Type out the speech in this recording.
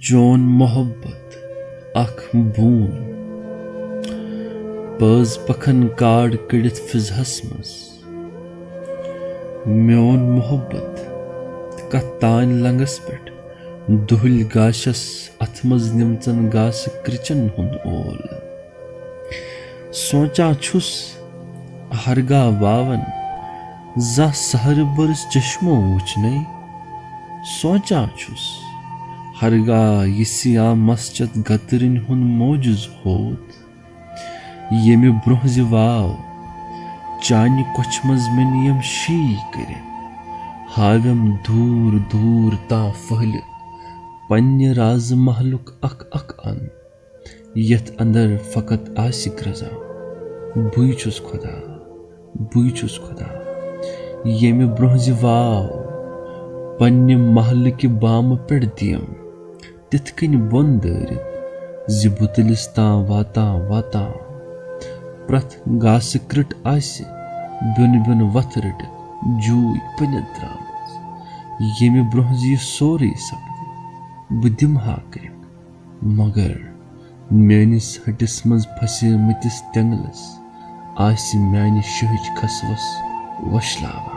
चोन मोहब्बत अख बून पज पखन काड़ कड़ित फिजहस मज म्योन मोहब्बत कत तान लंगस पेट दुहल गाशस अथ मज निमचन गास कृचन हुन ओल सोचा छुस हरगा वावन जा सहर बरस चश्मो वुचने सोचा छुस हरगा यसिया मस्जद गतरिन हुन मौजुज होत येमि ब्रोह वाव चानि कोछ मज मे नियम शी करे हावम दूर दूर ता फहल पन्य राज महलुक अक अक अन यथ अंदर फकत आसिक रजा बुई छुस खुदा येमि ब्रोह वाव पन्य महल कि बाम पे दियम तिथ कन बोन दरित बुतलिस ता वाता वाता प्रथ गास कृट आसि ब्योन ब्योन वथ रटित जूय पनित द्रामज येमि ब्रोह सोरे सपद बह दिमहा करिक मगर मेनिस हटिस मज फसिमतिस तेंगलस आसि म्यानि शहज खसवस वशलावा।